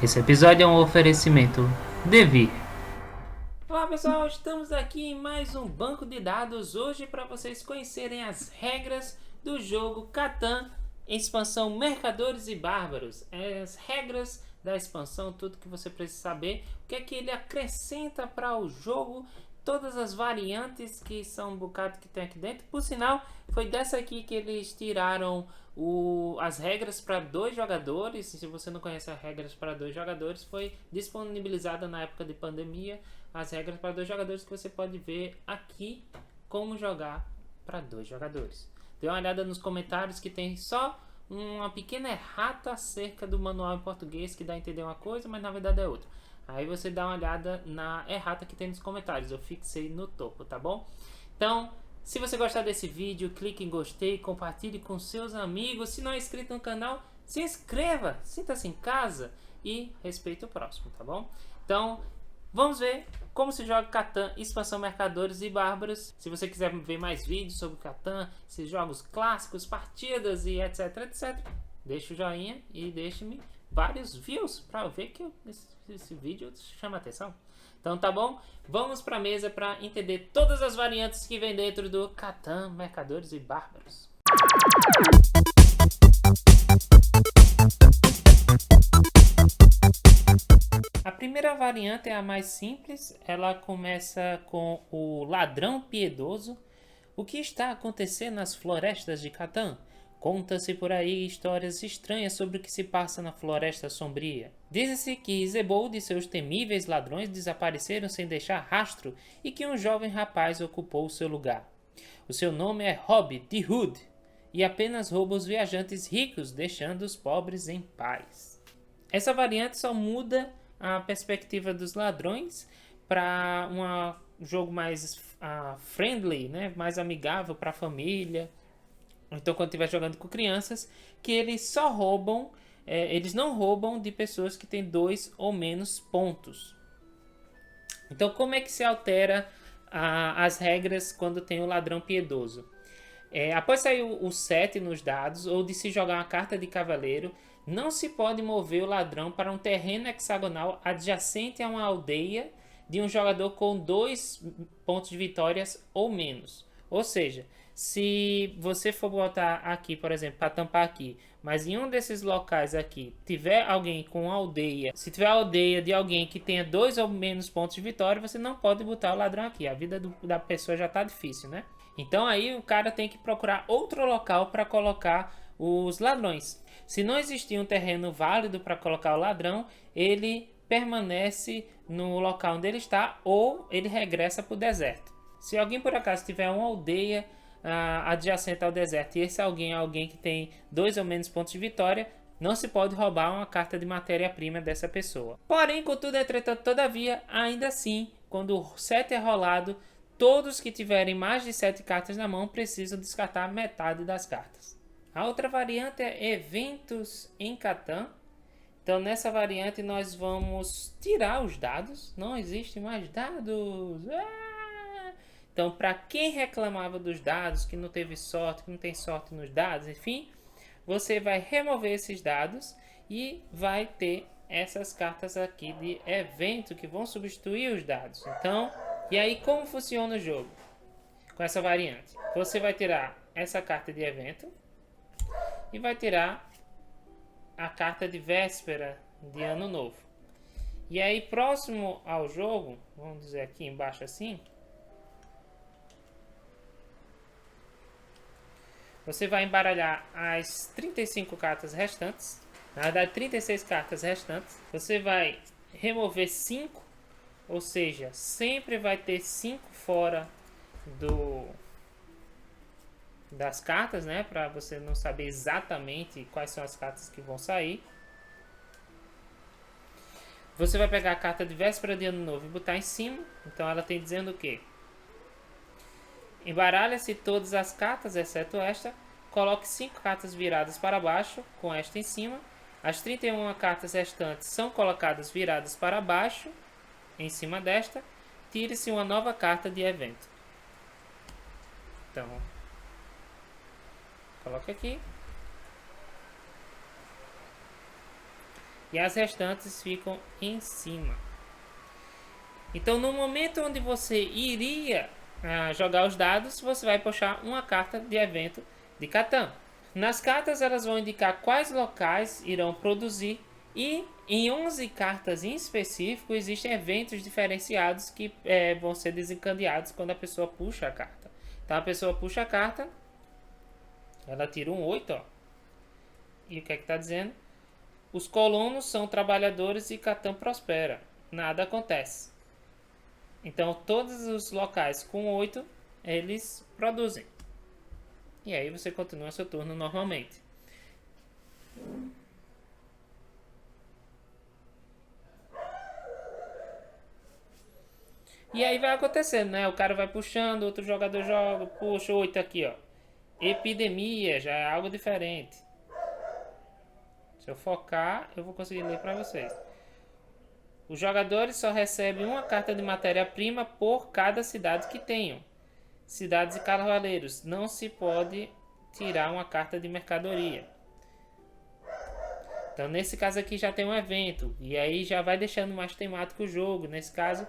Esse episódio é um oferecimento Devir. Olá pessoal, estamos aqui em mais um banco de dados hoje para vocês conhecerem as regras do jogo Catan, expansão Mercadores e Bárbaros. As regras da expansão, tudo que você precisa saber, o que é que ele acrescenta para o jogo, todas as variantes que são um bocado que tem aqui dentro. Por sinal, foi dessa aqui que eles tiraram as regras para 2 jogadores. Se você não conhece as regras para 2 jogadores, foi disponibilizada na época de pandemia as regras para 2 jogadores, que você pode ver aqui como jogar para 2 jogadores. Dê uma olhada nos comentários que tem só uma pequena errata acerca do manual em português que dá a entender uma coisa, mas na verdade é outra. Aí você dá uma olhada na errata que tem nos comentários. Eu fixei no topo, tá bom? Então, se você gostar desse vídeo, clique em gostei, compartilhe com seus amigos. Se não é inscrito no canal, se inscreva, sinta-se em casa e respeite o próximo, tá bom? Então, vamos ver como se joga Catan, expansão Mercadores e Bárbaros. Se você quiser ver mais vídeos sobre Catan, esses jogos clássicos, partidas e etc, etc, deixa o joinha e deixe-me vários views para ver que esse vídeo chama atenção. Então tá bom? Vamos para a mesa para entender todas as variantes que vem dentro do Catan, Mercadores e Bárbaros. A primeira variante é a mais simples. Ela começa com o ladrão piedoso. O que está acontecendo nas florestas de Catan? Conta-se por aí histórias estranhas sobre o que se passa na Floresta Sombria. Diz-se que Isebold e seus temíveis ladrões desapareceram sem deixar rastro e que um jovem rapaz ocupou seu lugar. O seu nome é Rob de Hood e apenas rouba os viajantes ricos, deixando os pobres em paz. Essa variante só muda a perspectiva dos ladrões para um jogo mais friendly, né? Mais amigável para a família. Então, quando estiver jogando com crianças, que eles só roubam, eles não roubam de pessoas que têm 2 ou menos pontos. Então, como é que se altera as regras quando tem o ladrão piedoso? Após sair o 7 nos dados, ou de se jogar uma carta de cavaleiro, não se pode mover o ladrão para um terreno hexagonal adjacente a uma aldeia de um jogador com 2 pontos de vitórias ou menos. Ou seja, se você for botar aqui, por exemplo, para tampar aqui, mas em um desses locais aqui tiver alguém com aldeia, se tiver a aldeia de alguém que tenha 2 ou menos pontos de vitória, você não pode botar o ladrão aqui. A vida da pessoa já está difícil, né? Então aí o cara tem que procurar outro local para colocar os ladrões. Se não existir um terreno válido para colocar o ladrão, ele permanece no local onde ele está ou ele regressa para o deserto. Se alguém por acaso tiver uma aldeia adjacente ao deserto e esse alguém é alguém que tem 2 ou menos pontos de vitória, não se pode roubar uma carta de matéria-prima dessa pessoa. Porém, contudo, entretanto, todavia, ainda assim, quando o 7 é rolado, todos que tiverem mais de 7 cartas na mão precisam descartar metade das cartas. A outra variante é eventos em Catan. Então nessa variante nós vamos tirar os dados. Não existe mais dados. Então para quem reclamava dos dados, que não teve sorte, que não tem sorte nos dados, enfim, você vai remover esses dados e vai ter essas cartas aqui de evento que vão substituir os dados. Então, e aí como funciona o jogo? Com essa variante, você vai tirar essa carta de evento e vai tirar a carta de véspera de ano novo. E aí próximo ao jogo, vamos dizer aqui embaixo assim, você vai embaralhar as 35 cartas restantes, na verdade 36 cartas restantes. Você vai remover 5, ou seja, sempre vai ter 5 fora das cartas, né? Para você não saber exatamente quais são as cartas que vão sair. Você vai pegar a carta de véspera de ano novo e botar em cima. Então ela tem dizendo o quê? Embaralha-se todas as cartas, exceto esta. Coloque 5 cartas viradas para baixo, com esta em cima. As 31 cartas restantes são colocadas viradas para baixo, em cima desta. Tire-se uma nova carta de evento. Então, coloque aqui. e as restantes ficam em cima. Então, no momento onde você iria jogar os dados, você vai puxar uma carta de evento de Catan. Nas cartas, elas vão indicar quais locais irão produzir, e em 11 cartas em específico existem eventos diferenciados que vão ser desencadeados quando a pessoa puxa a carta. Então a pessoa puxa a carta, ela tira um 8, ó. E o que é que está dizendo? Os colonos são trabalhadores e Catan prospera. Nada acontece. Então todos os locais com 8, eles produzem. E aí você continua seu turno normalmente. E aí vai acontecendo, né? O cara vai puxando, outro jogador joga, puxa 8 aqui, ó. Epidemia, já é algo diferente. Se eu focar, eu vou conseguir ler para vocês. Os jogadores só recebem uma carta de matéria-prima por cada cidade que tenham. Cidades e cavaleiros. Não se pode tirar uma carta de mercadoria. Então, nesse caso aqui já tem um evento. E aí já vai deixando mais temático o jogo. Nesse caso,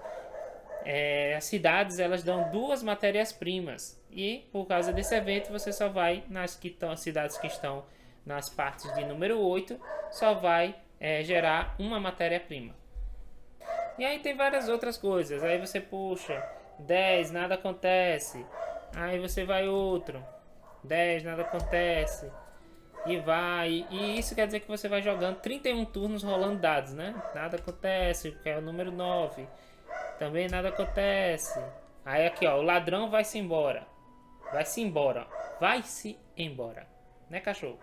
as cidades elas dão 2 matérias-primas. E por causa desse evento, você só vai nas cidades que estão nas partes de número 8. Só vai gerar uma matéria-prima. E aí tem várias outras coisas. Aí você puxa 10, nada acontece. Aí você vai outro. 10, nada acontece. E vai. E isso quer dizer que você vai jogando 31 turnos rolando dados, né? Nada acontece, que é o número 9. Também nada acontece. Aí aqui, ó, o ladrão vai-se embora. Vai-se embora. Vai-se embora. Né, cachorro?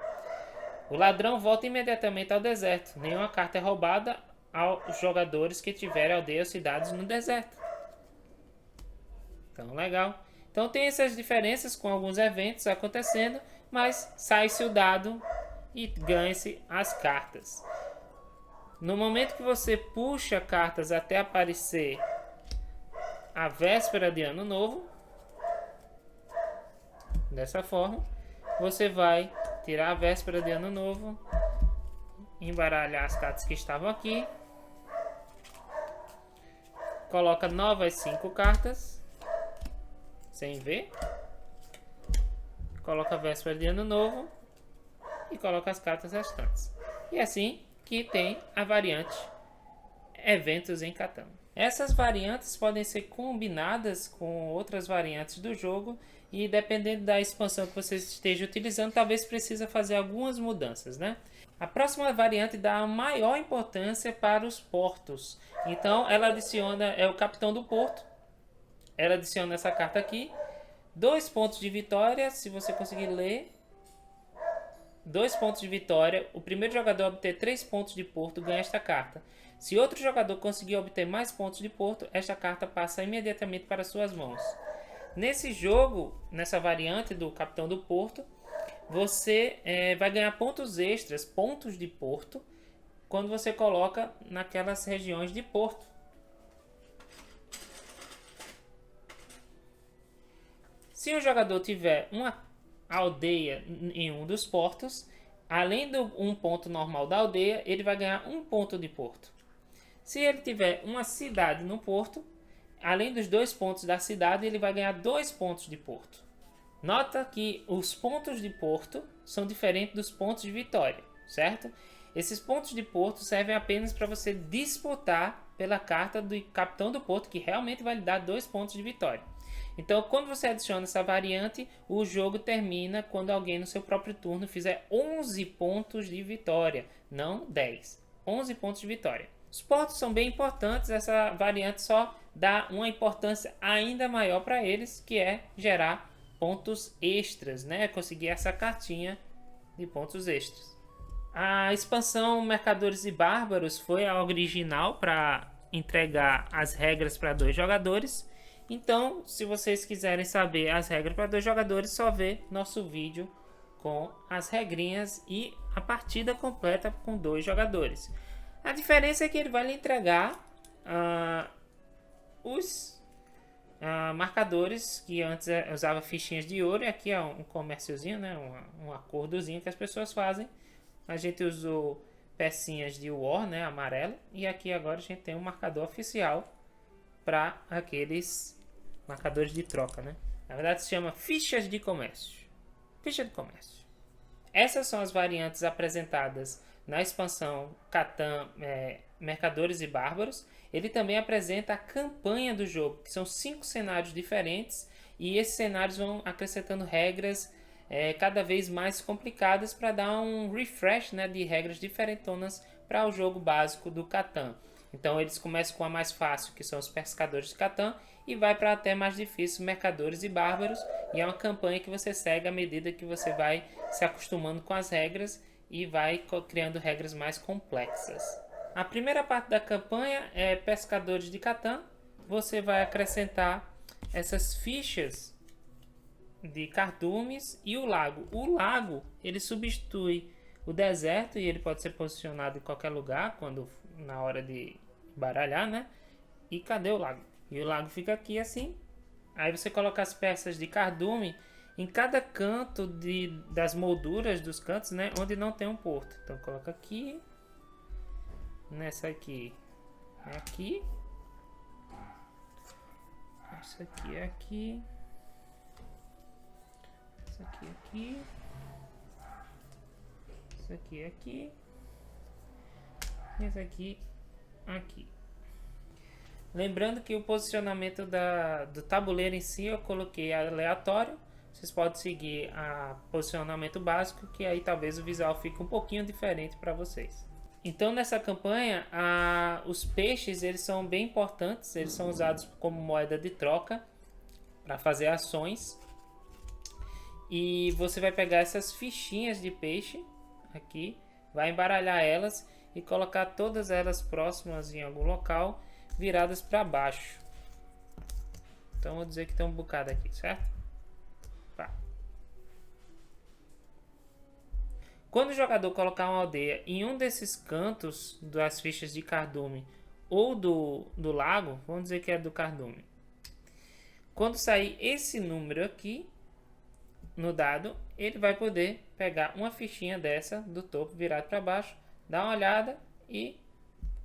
O ladrão volta imediatamente ao deserto. Nenhuma carta é roubada aos jogadores que tiverem aldeias ou cidades no deserto. Então, legal. Então tem essas diferenças com alguns eventos acontecendo, mas sai-se o dado e ganha-se as cartas. No momento que você puxa cartas até aparecer a véspera de Ano Novo, dessa forma, você vai tirar a véspera de Ano Novo, embaralhar as cartas que estavam aqui, coloca novas 5 cartas, sem ver, coloca a véspera de Ano Novo e coloca as cartas restantes. E assim que tem a variante Eventos em Catan. Essas variantes podem ser combinadas com outras variantes do jogo e dependendo da expansão que você esteja utilizando, talvez precisa fazer algumas mudanças, né? A próxima variante dá maior importância para os portos. Então ela adiciona, o capitão do porto. Ela adiciona essa carta aqui. 2 pontos de vitória, se você conseguir ler. 2 pontos de vitória. O primeiro jogador a obter 3 pontos de porto ganha esta carta. Se outro jogador conseguir obter mais pontos de porto, esta carta passa imediatamente para suas mãos. Nesse jogo, nessa variante do capitão do porto, você vai ganhar pontos extras, pontos de porto, quando você coloca naquelas regiões de porto. Se o jogador tiver uma aldeia em um dos portos, além do 1 ponto normal da aldeia, ele vai ganhar 1 ponto de porto. Se ele tiver uma cidade no porto, além dos 2 pontos da cidade, ele vai ganhar 2 pontos de porto. Nota que os pontos de porto são diferentes dos pontos de vitória, certo? Esses pontos de porto servem apenas para você disputar pela carta do capitão do porto, que realmente vai lhe dar 2 pontos de vitória. Então, quando você adiciona essa variante, o jogo termina quando alguém no seu próprio turno fizer 11 pontos de vitória, não 10. 11 pontos de vitória. Os portos são bem importantes, essa variante só dá uma importância ainda maior para eles, que é gerar pontos extras, né? Conseguir essa cartinha de pontos extras. A expansão Mercadores e Bárbaros foi a original para entregar as regras para 2 jogadores. Então, se vocês quiserem saber as regras para 2 jogadores, só ver nosso vídeo com as regrinhas e a partida completa com 2 jogadores. A diferença é que ele vai lhe entregar os marcadores que antes usava fichinhas de ouro, e aqui é um comérciozinho, né? Um acordozinho que as pessoas fazem. A gente usou pecinhas de War, né, amarelo. E aqui agora a gente tem um marcador oficial para aqueles marcadores de troca, né? Na verdade se chama fichas de comércio. Ficha de comércio. Essas são as variantes apresentadas na expansão Catan Mercadores e Bárbaros. Ele também apresenta a campanha do jogo, que são 5 cenários diferentes, e esses cenários vão acrescentando regras cada vez mais complicadas para dar um refresh, né, de regras diferentonas para o jogo básico do Catan. Então eles começam com a mais fácil, que são os pescadores de Catan, e vai para até mais difícil, mercadores e bárbaros, e é uma campanha que você segue à medida que você vai se acostumando com as regras e vai criando regras mais complexas. A primeira parte da campanha é pescadores de Catan. Você vai acrescentar essas fichas de cardumes e o lago. O lago, ele substitui o deserto e ele pode ser posicionado em qualquer lugar na hora de baralhar, né? E cadê o lago? E o lago fica aqui assim. Aí você coloca as peças de cardume em cada canto das molduras dos cantos, né? Onde não tem um porto. Então coloca aqui. Nessa aqui. Aqui. Essa aqui é aqui. Essa aqui é aqui. Essa aqui é aqui. E essa aqui aqui. Lembrando que o posicionamento do tabuleiro em si eu coloquei aleatório. Vocês podem seguir o posicionamento básico, que aí talvez o visual fique um pouquinho diferente para vocês. Então nessa campanha os peixes eles são bem importantes. Eles são usados como moeda de troca para fazer ações. E você vai pegar essas fichinhas de peixe aqui, vai embaralhar elas e colocar todas elas próximas em algum local, viradas para baixo. Então vou dizer que tem um bocado aqui, certo? Tá. Quando o jogador colocar uma aldeia em um desses cantos das fichas de cardume ou do lago, vamos dizer que é do cardume. Quando sair esse número aqui no dado, ele vai poder pegar uma fichinha dessa do topo virado para baixo, dar uma olhada e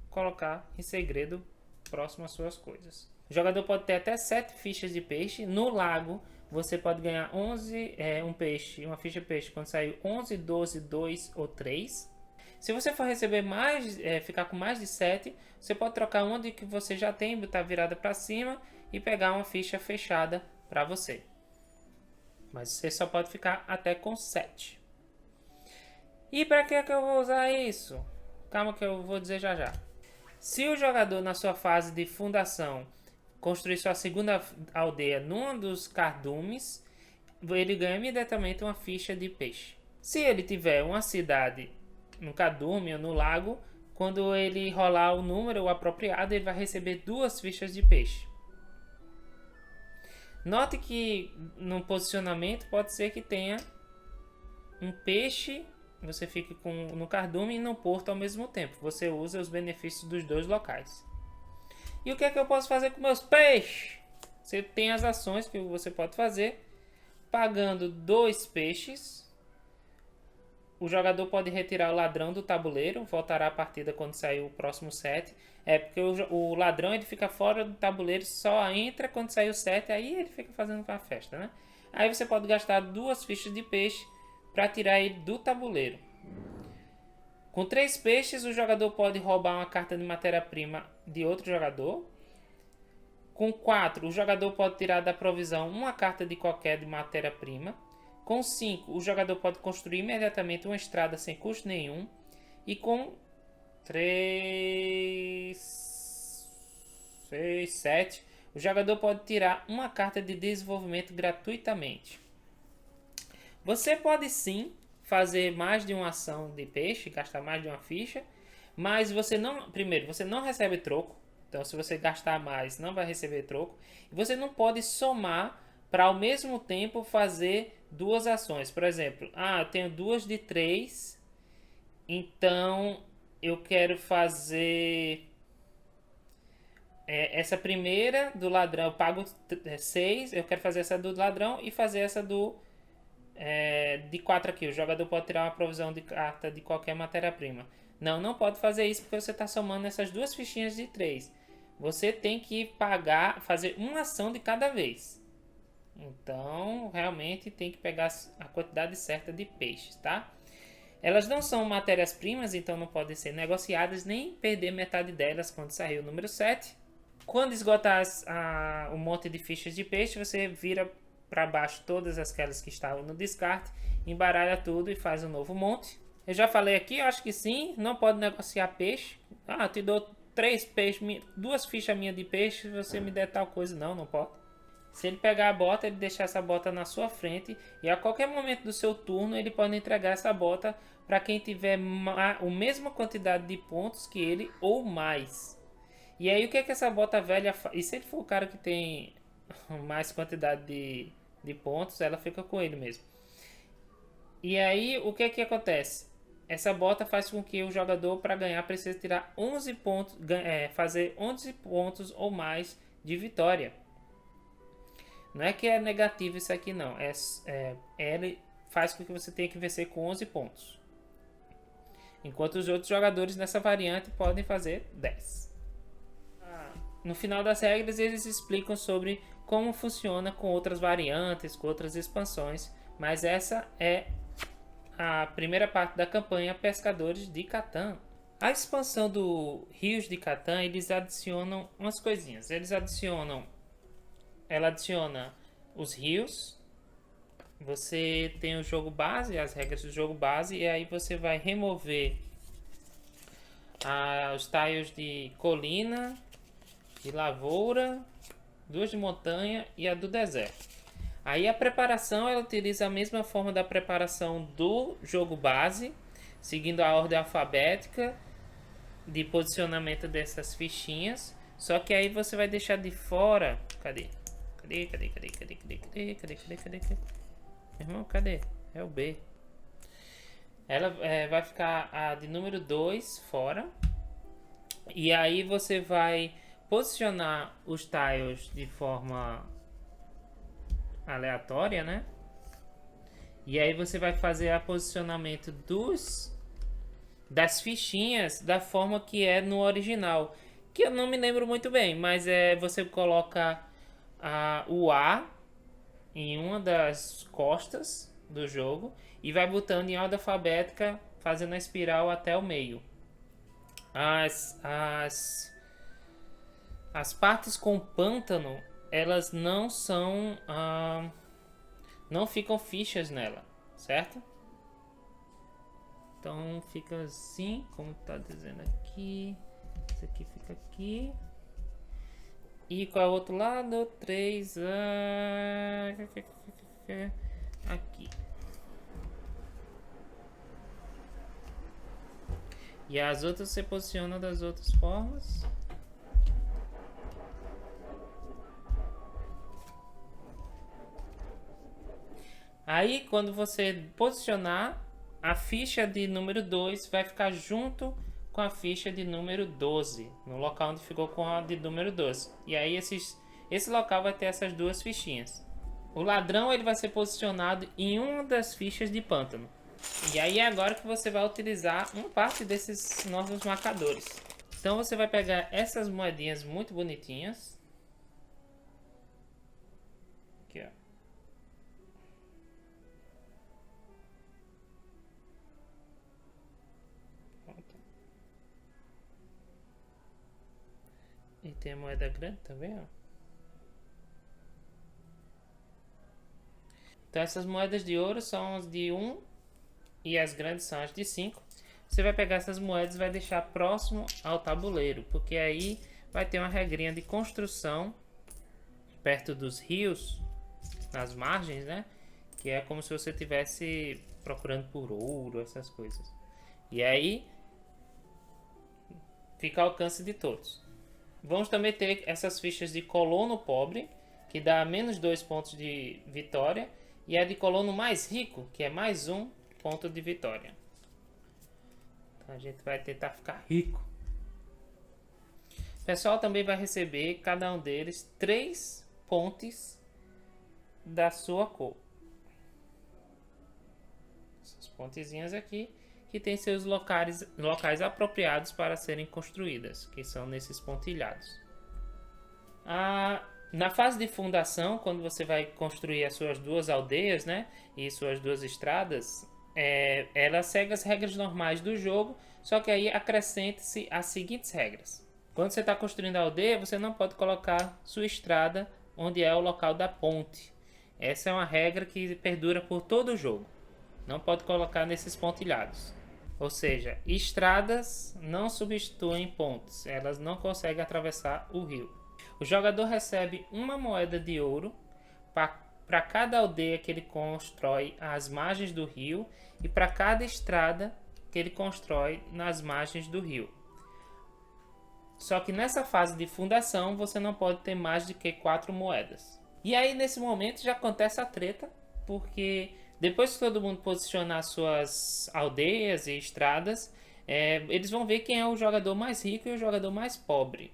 colocar em segredo próximo às suas coisas. O jogador pode ter até 7 fichas de peixe. No lago você pode ganhar um peixe, uma ficha de peixe quando sair 11, 12, 2 ou 3. Se você for receber mais, ficar com mais de 7, você pode trocar uma de que você já tem, botar virada para cima e pegar uma ficha fechada para você. Mas você só pode ficar até com 7. E para que eu vou usar isso? Calma que eu vou dizer já já. Se o jogador na sua fase de fundação construir sua segunda aldeia num dos cardumes, ele ganha imediatamente uma ficha de peixe. Se ele tiver uma cidade no cardume ou no lago, quando ele rolar o número apropriado, ele vai receber 2 fichas de peixe. Note que no posicionamento pode ser que tenha um peixe, você fique no cardume e no porto ao mesmo tempo. Você usa os benefícios dos dois locais. E o que é que eu posso fazer com meus peixes? Você tem as ações que você pode fazer. Pagando 2 peixes, o jogador pode retirar o ladrão do tabuleiro. Voltará a partida quando sair o próximo set. Porque o ladrão ele fica fora do tabuleiro, só entra quando sair o set. Aí ele fica fazendo uma festa, né? Aí você pode gastar 2 fichas de peixe para tirar ele do tabuleiro. Com 3 peixes, o jogador pode roubar uma carta de matéria-prima de outro jogador. Com 4, o jogador pode tirar da provisão uma carta de qualquer de matéria-prima. Com 5, o jogador pode construir imediatamente uma estrada sem custo nenhum. E com 3, 6, 7, o jogador pode tirar uma carta de desenvolvimento gratuitamente. Você pode sim fazer mais de uma ação de peixe, gastar mais de uma ficha, mas você não recebe troco. Então, se você gastar mais, não vai receber troco. E você não pode somar para ao mesmo tempo fazer 2 ações. Por exemplo, eu tenho 2 de 3, então eu quero fazer essa primeira do ladrão. Eu pago 6, eu quero fazer essa do ladrão e fazer essa de 4 aqui. O jogador pode tirar uma provisão de carta de qualquer matéria-prima. Não, não pode fazer isso porque você está somando essas duas fichinhas de 3. Você tem que pagar, fazer uma ação de cada vez. Então, realmente tem que pegar a quantidade certa de peixes, tá? Elas não são matérias-primas, então não podem ser negociadas, nem perder metade delas quando sair o número 7. Quando esgotar o monte de fichas de peixe, você vira para baixo todas aquelas que estavam no descarte, embaralha tudo e faz um novo monte. Eu já falei aqui, eu acho que sim, não pode negociar peixe. Ah, eu te dou 3 peixes, 2 fichas minhas de peixe, você me der tal coisa. Não, não pode. Se ele pegar a bota, ele deixar essa bota na sua frente e a qualquer momento do seu turno ele pode entregar essa bota para quem tiver a mesma quantidade de pontos que ele ou mais. E aí o que é que essa bota velha faz? E se ele for o cara que tem mais quantidade de pontos, ela fica com ele mesmo. E aí o que é que acontece? Essa bota faz com que o jogador, para ganhar, precise tirar 11 pontos, fazer 11 pontos ou mais de vitória. Não é que é negativo isso aqui não, ele faz com que você tenha que vencer com 11 pontos. Enquanto os outros jogadores nessa variante podem fazer 10. No final das regras eles explicam sobre como funciona com outras variantes, com outras expansões, mas essa é a primeira parte da campanha Pescadores de Catan. A expansão do Rios de Catan, eles adicionam umas coisinhas. Ela adiciona os rios. Você tem o jogo base, as regras do jogo base, e aí você vai remover os tiles de colina, de lavoura, 2 de montanha e a do deserto. Aí a preparação, ela utiliza a mesma forma da preparação do jogo base, seguindo a ordem alfabética de posicionamento dessas fichinhas. Só que aí você vai deixar de fora... Cadê? Meu irmão, cadê? É o B. Ela vai ficar a de número 2 fora. E aí você vai posicionar os tiles de forma aleatória, né? E aí você vai fazer o posicionamento das fichinhas da forma que é no original, que eu não me lembro muito bem, mas você coloca o A em uma das costas do jogo e vai botando em ordem alfabética, fazendo a espiral até o meio. As partes com pântano, elas não são... não ficam fichas nela, certo? Então fica assim, como está dizendo aqui. Isso aqui fica aqui. E qual é o outro lado? 3... aqui. E as outras você posiciona das outras formas. Aí, quando você posicionar, a ficha de número 2 vai ficar junto com a ficha de número 12, no local onde ficou com a de número 12. E aí, esse local vai ter essas duas fichinhas. O ladrão ele vai ser posicionado em uma das fichas de pântano. E aí é agora que você vai utilizar uma parte desses novos marcadores. Então você vai pegar essas moedinhas muito bonitinhas. Aqui, ó. Pronto. E tem a moeda grande também, ó. Então essas moedas de ouro são as de 1 e as grandes são as de 5. Você vai pegar essas moedas e vai deixar próximo ao tabuleiro, porque aí vai ter uma regrinha de construção perto dos rios, nas margens, né? Que é como se você estivesse procurando por ouro, essas coisas. E aí fica ao alcance de todos. Vamos também ter essas fichas de colono pobre, que dá menos 2 pontos de vitória, e a de colono mais rico, que é mais 1 ponto de vitória. Então a gente vai tentar ficar rico. O pessoal também vai receber, cada um deles, 3 pontes da sua cor. Essas pontezinhas aqui, que tem seus locais apropriados para serem construídas, que são nesses pontilhados. Na fase de fundação, quando você vai construir as suas duas aldeias, né, e suas duas estradas, ela segue as regras normais do jogo, só que aí acrescenta-se as seguintes regras. Quando você está construindo a aldeia, você não pode colocar sua estrada onde é o local da ponte. Essa é uma regra que perdura por todo o jogo. Não pode colocar nesses pontilhados. Ou seja, estradas não substituem pontes. Elas não conseguem atravessar o rio. O jogador recebe uma moeda de ouro para cada aldeia que ele constrói às margens do rio e para cada estrada que ele constrói nas margens do rio. Só que nessa fase de fundação você não pode ter mais de que 4 moedas. E aí nesse momento já acontece a treta, porque depois que todo mundo posicionar suas aldeias e estradas, eles vão ver quem é o jogador mais rico e o jogador mais pobre.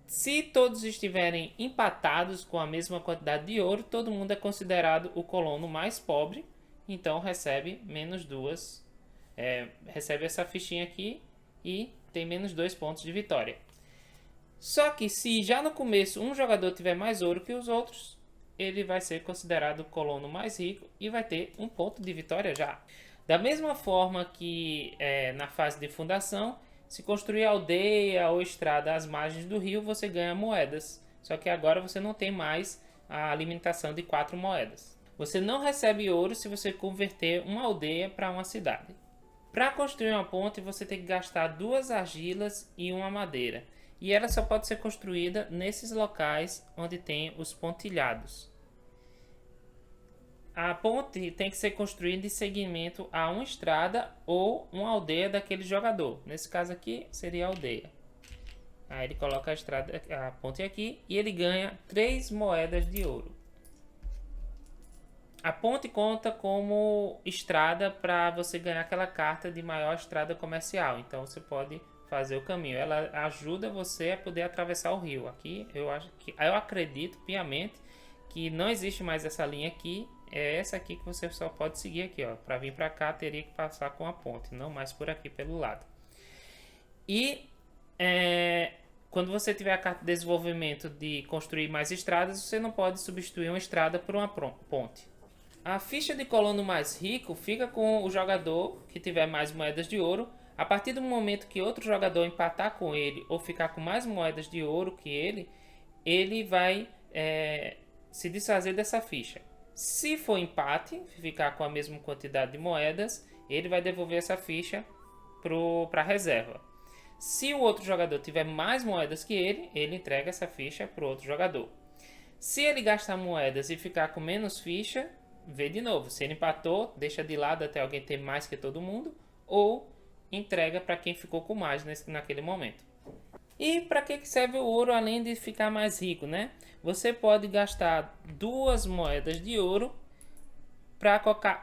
Se todos estiverem empatados com a mesma quantidade de ouro, todo mundo é considerado o colono mais pobre, então recebe menos 2. Recebe essa fichinha aqui e tem menos 2 pontos de vitória. Só que se já no começo um jogador tiver mais ouro que os outros, ele vai ser considerado o colono mais rico e vai ter 1 ponto de vitória já. Da mesma forma que na fase de fundação, se construir aldeia ou estrada às margens do rio, você ganha moedas. Só que agora você não tem mais a limitação de 4 moedas. Você não recebe ouro se você converter uma aldeia para uma cidade. Para construir uma ponte, você tem que gastar 2 argilas e 1 madeira. E ela só pode ser construída nesses locais onde tem os pontilhados. A ponte tem que ser construída em seguimento a uma estrada ou uma aldeia daquele jogador. Nesse caso aqui seria a aldeia. Aí ele coloca a ponte aqui e ele ganha 3 moedas de ouro. A ponte conta como estrada para você ganhar aquela carta de maior estrada comercial. Então você pode fazer o caminho. Ela ajuda você a poder atravessar o rio. Aqui eu acredito piamente que não existe mais essa linha aqui. É essa aqui que você só pode seguir aqui, ó. Para vir para cá teria que passar com a ponte, não mais por aqui pelo lado. E quando você tiver a carta de desenvolvimento de construir mais estradas, você não pode substituir uma estrada por uma ponte. A ficha de colono mais rico fica com o jogador que tiver mais moedas de ouro. A partir do momento que outro jogador empatar com ele ou ficar com mais moedas de ouro que ele vai se desfazer dessa ficha. Se for empate, ficar com a mesma quantidade de moedas, ele vai devolver essa ficha para a reserva. Se o outro jogador tiver mais moedas que ele entrega essa ficha para o outro jogador. Se ele gastar moedas e ficar com menos ficha, vê de novo. Se ele empatou, deixa de lado até alguém ter mais que todo mundo, ou entrega para quem ficou com mais naquele momento. E para que serve o ouro além de ficar mais rico, né? Você pode gastar 2 moedas de ouro para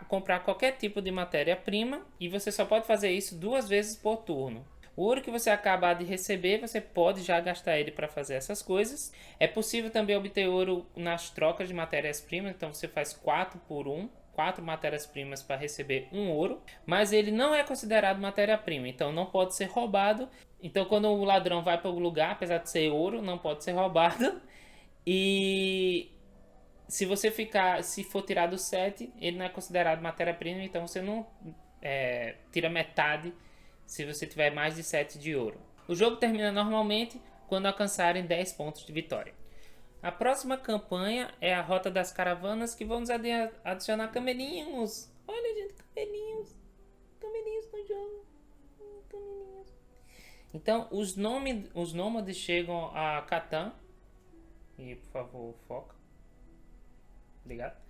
comprar qualquer tipo de matéria-prima e você só pode fazer isso 2 vezes por turno. O ouro que você acabar de receber, você pode já gastar ele para fazer essas coisas. É possível também obter ouro nas trocas de matérias-primas, então você faz 4 por 1. 4 matérias-primas para receber 1 ouro, mas ele não é considerado matéria-prima, então não pode ser roubado. Então quando o ladrão vai para o lugar, apesar de ser ouro, não pode ser roubado. E se for tirado 7, ele não é considerado matéria-prima, então você não tira metade se você tiver mais de 7 de ouro. O jogo termina normalmente quando alcançarem 10 pontos de vitória. A próxima campanha é a Rota das Caravanas, que vamos adicionar camelinhos. Olha, gente, camelinhos. Camelinhos no jogo. Camelinhos. Então, os nômades chegam a Catan. E, por favor, foca. Obrigado.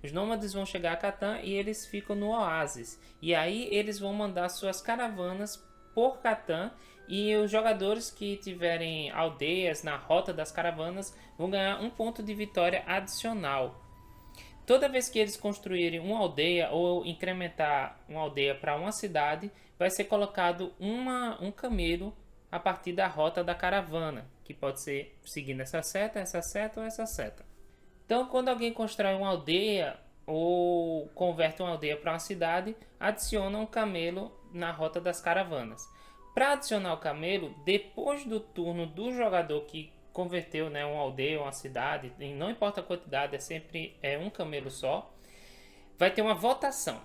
Os nômades vão chegar a Catan e eles ficam no oásis. E aí eles vão mandar suas caravanas por Catan. E os jogadores que tiverem aldeias na rota das caravanas vão ganhar 1 ponto de vitória adicional. Toda vez que eles construírem uma aldeia ou incrementar uma aldeia para uma cidade, vai ser colocado um camelo a partir da rota da caravana, que pode ser seguindo essa seta ou essa seta. Então, quando alguém constrói uma aldeia ou converte uma aldeia para uma cidade, adiciona um camelo na rota das caravanas. Para adicionar o camelo, depois do turno do jogador que converteu, né, uma aldeia, uma cidade, e não importa a quantidade, é sempre um camelo só, vai ter uma votação.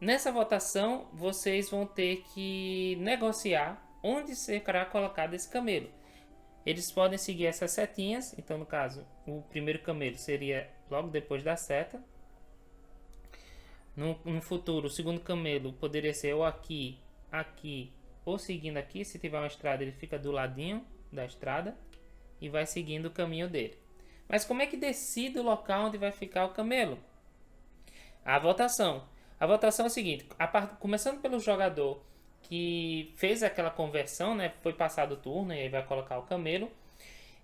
Nessa votação, vocês vão ter que negociar onde será colocado esse camelo. Eles podem seguir essas setinhas, então no caso, o primeiro camelo seria logo depois da seta. No futuro, o segundo camelo poderia ser ou aqui, aqui ou seguindo aqui. Se tiver uma estrada, ele fica do ladinho da estrada e vai seguindo o caminho dele. Mas como é que decide o local onde vai ficar o camelo? A votação. A votação é o seguinte, começando pelo jogador que fez aquela conversão, né, foi passado o turno e aí vai colocar o camelo,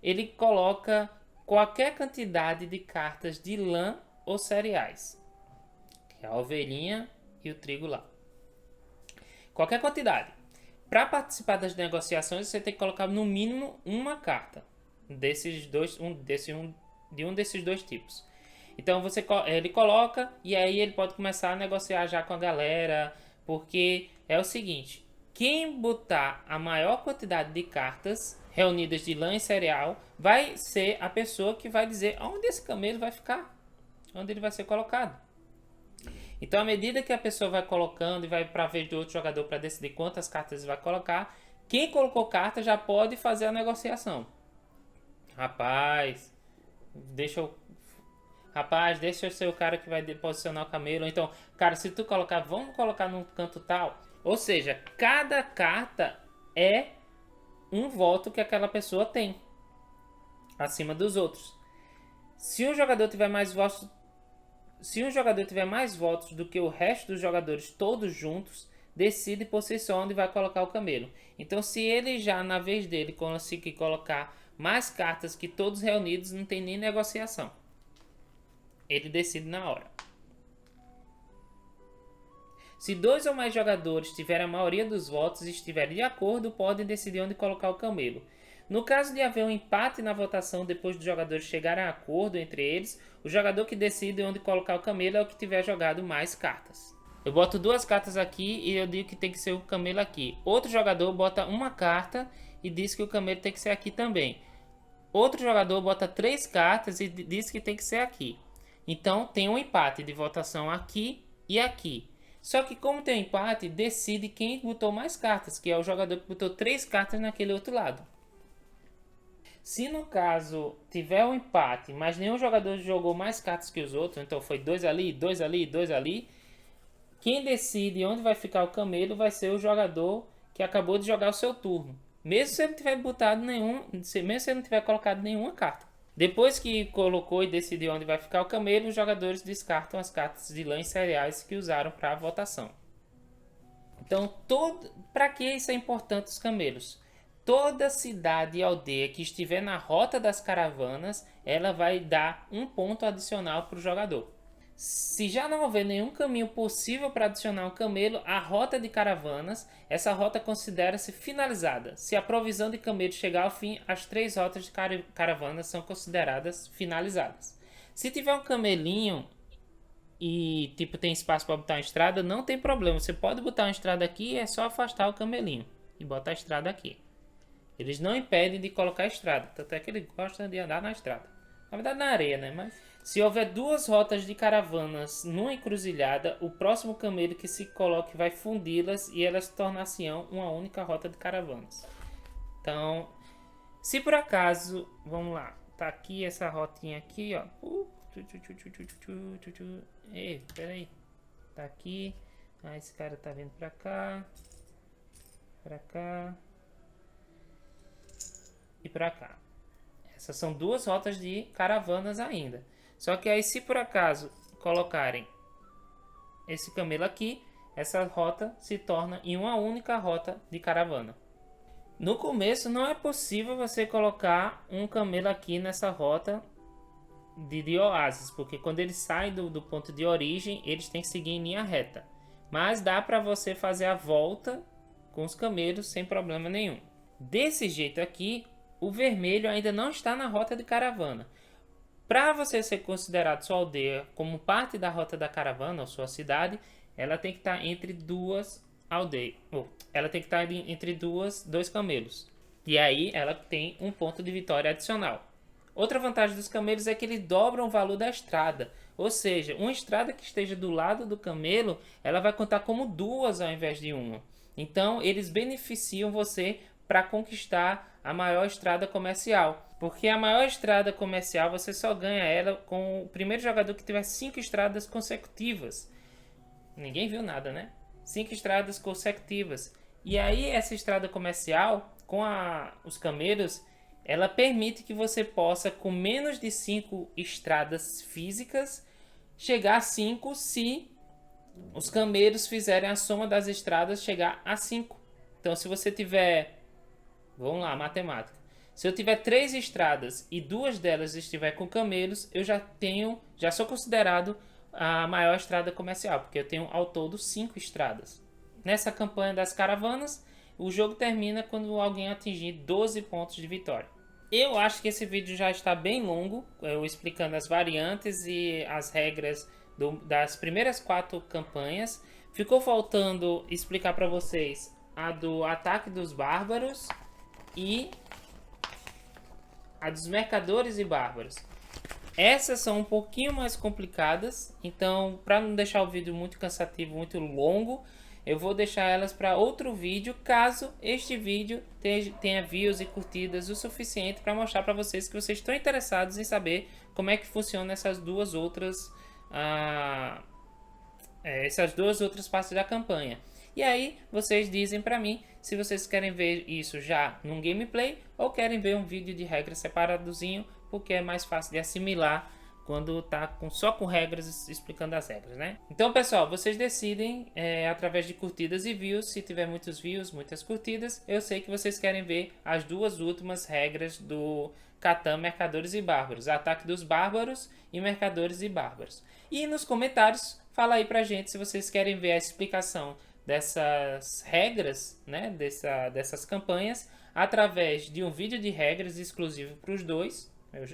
ele coloca qualquer quantidade de cartas de lã ou cereais, que é a ovelhinha e o trigo lá. Qualquer quantidade. Para participar das negociações, você tem que colocar no mínimo uma carta desses dois, de um desses dois tipos. Então ele coloca e aí ele pode começar a negociar já com a galera, porque é o seguinte, quem botar a maior quantidade de cartas reunidas de lã e cereal vai ser a pessoa que vai dizer onde esse camelo vai ficar, onde ele vai ser colocado. Então, à medida que a pessoa vai colocando e vai para a vez do outro jogador para decidir quantas cartas ele vai colocar, quem colocou carta já pode fazer a negociação. Rapaz, deixa eu ser o cara que vai posicionar o camelo. Então, cara, se tu colocar, vamos colocar num canto tal. Ou seja, cada carta é um voto que aquela pessoa tem acima dos outros. Se um jogador tiver mais votos do que o resto dos jogadores todos juntos, decide por si só onde vai colocar o camelo. Então, se ele já na vez dele conseguir colocar mais cartas que todos reunidos, não tem nem negociação. Ele decide na hora. Se dois ou mais jogadores tiverem a maioria dos votos e estiverem de acordo, podem decidir onde colocar o camelo. No caso de haver um empate na votação depois dos jogadores chegarem a acordo entre eles, o jogador que decide onde colocar o camelo é o que tiver jogado mais cartas. Eu boto duas cartas aqui e eu digo que tem que ser o camelo aqui. Outro jogador bota uma carta e diz que o camelo tem que ser aqui também. Outro jogador bota 3 cartas e diz que tem que ser aqui. Então tem um empate de votação aqui e aqui. Só que como tem um empate, decide quem botou mais cartas, que é o jogador que botou 3 cartas naquele outro lado. Se no caso tiver um empate, mas nenhum jogador jogou mais cartas que os outros, então foi 2 ali, 2 ali, 2 ali, quem decide onde vai ficar o camelo vai ser o jogador que acabou de jogar o seu turno. Mesmo se ele não tiver colocado nenhuma carta. Depois que colocou e decidiu onde vai ficar o camelo, os jogadores descartam as cartas de lã e cereais que usaram para a votação. Então, para que isso é importante os camelos? Toda cidade e aldeia que estiver na rota das caravanas, ela vai dar um ponto adicional para o jogador. Se já não houver nenhum caminho possível para adicionar um camelo à rota de caravanas, essa rota considera-se finalizada. Se a provisão de camelo chegar ao fim, as 3 rotas de caravanas são consideradas finalizadas. Se tiver um camelinho e tem espaço para botar uma estrada, não tem problema. Você pode botar uma estrada aqui, é só afastar o camelinho e botar a estrada aqui. Eles não impedem de colocar a estrada, tanto é que eles gostam de andar na estrada. Na verdade na areia, né? Mas se houver 2 rotas de caravanas numa encruzilhada, o próximo camelo que se coloque vai fundi-las e elas tornar-se-ão uma única rota de caravanas. Então, se por acaso, vamos lá, tá aqui essa rotinha aqui, ó. Ei, peraí. Tá aqui. Ah, esse cara tá vindo pra cá. Pra cá. E pra cá. Essas são 2 rotas de caravanas ainda. Só que aí, se por acaso colocarem esse camelo aqui, essa rota se torna em uma única rota de caravana. No começo não é possível você colocar um camelo aqui nessa rota de oásis, porque quando eles saem do ponto de origem, eles têm que seguir em linha reta. Mas dá para você fazer a volta com os camelos sem problema nenhum. Desse jeito aqui, o vermelho ainda não está na rota de caravana. Para você ser considerado sua aldeia como parte da rota da caravana ou sua cidade, ela tem que estar entre duas aldeias. Ela tem que estar entre dois camelos. E aí ela tem um ponto de vitória adicional. Outra vantagem dos camelos é que eles dobram o valor da estrada. Ou seja, uma estrada que esteja do lado do camelo, ela vai contar como duas ao invés de uma. Então, eles beneficiam você para conquistar a maior estrada comercial. Porque a maior estrada comercial você só ganha ela com o primeiro jogador que tiver 5 estradas consecutivas. Ninguém viu nada, né? 5 estradas consecutivas. E aí essa estrada comercial, com os camelos, ela permite que você possa, com menos de 5 estradas físicas, chegar a 5 se os camelos fizerem a soma das estradas chegar a 5. Então, se você tiver... Vamos lá, matemática. Se eu tiver 3 estradas e 2 delas estiver com camelos, eu já sou considerado a maior estrada comercial, porque eu tenho ao todo 5 estradas. Nessa campanha das caravanas, o jogo termina quando alguém atingir 12 pontos de vitória. Eu acho que esse vídeo já está bem longo, eu explicando as variantes e as regras das primeiras 4 campanhas. Ficou faltando explicar para vocês a do ataque dos bárbaros e a dos mercadores e bárbaros. Essas são um pouquinho mais complicadas, então para não deixar o vídeo muito cansativo, muito longo, eu vou deixar elas para outro vídeo, caso este vídeo tenha views e curtidas o suficiente para mostrar para vocês que vocês estão interessados em saber como é que funciona essas duas outras partes da campanha. E aí vocês dizem para mim se vocês querem ver isso já num gameplay ou querem ver um vídeo de regras separadozinho, porque é mais fácil de assimilar quando tá só com regras, explicando as regras, né? Então, pessoal, vocês decidem através de curtidas e views. Se tiver muitos views, muitas curtidas, eu sei que vocês querem ver as duas últimas regras do Catan Mercadores e Bárbaros: Ataque dos Bárbaros e Mercadores e Bárbaros. E nos comentários, fala aí pra gente se vocês querem ver a explicação dessas regras, né, dessas campanhas, através de um vídeo de regras exclusivo para os dois,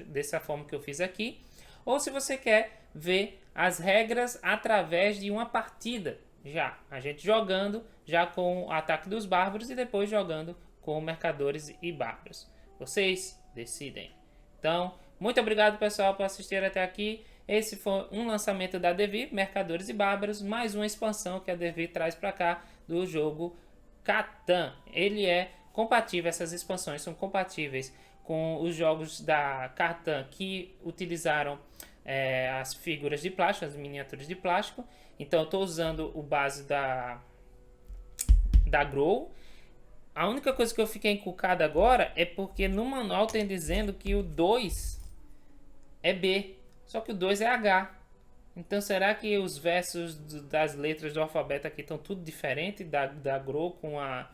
dessa forma que eu fiz aqui, ou se você quer ver as regras através de uma partida, a gente jogando já com o Ataque dos Bárbaros e depois jogando com Mercadores e Bárbaros. Vocês decidem. Então, muito obrigado, pessoal, por assistir até aqui. Esse foi um lançamento da Devir, Mercadores e Bárbaros, mais uma expansão que a Devir traz para cá do jogo Catan. Ele é compatível, essas expansões são compatíveis com os jogos da Catan que utilizaram as figuras de plástico, as miniaturas de plástico. Então eu estou usando o base da Grow. A única coisa que eu fiquei encucado agora é porque no manual tem dizendo que o 2 é B, só que o 2 é H. Então será que os versos das letras do alfabeto aqui estão tudo diferente da Grow com a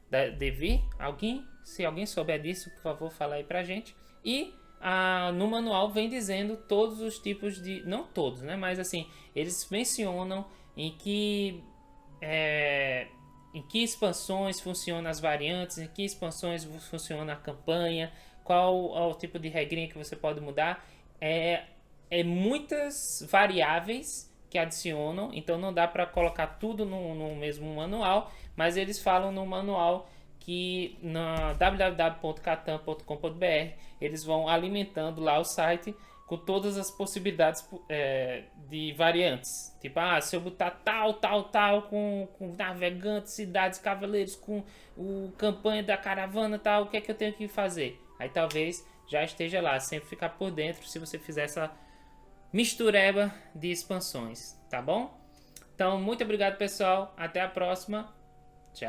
da Devir? Se alguém souber disso, por favor, fala aí pra gente. E no manual vem dizendo todos os tipos de... Não todos, né? Mas assim, eles mencionam em que expansões funcionam as variantes, em que expansões funciona a campanha, qual é o tipo de regrinha que você pode mudar. Muitas variáveis que adicionam, então não dá para colocar tudo no mesmo manual, mas eles falam no manual que na www.catan.com.br eles vão alimentando lá o site com todas as possibilidades de variantes. Tipo, se eu botar tal com navegantes, cidades, cavaleiros, com o campanha da caravana, tal, o que é que eu tenho que fazer? Aí talvez já esteja lá, sempre ficar por dentro se você fizer essa mistureba de expansões, tá bom? Então, muito obrigado, pessoal. Até a próxima. Tchau!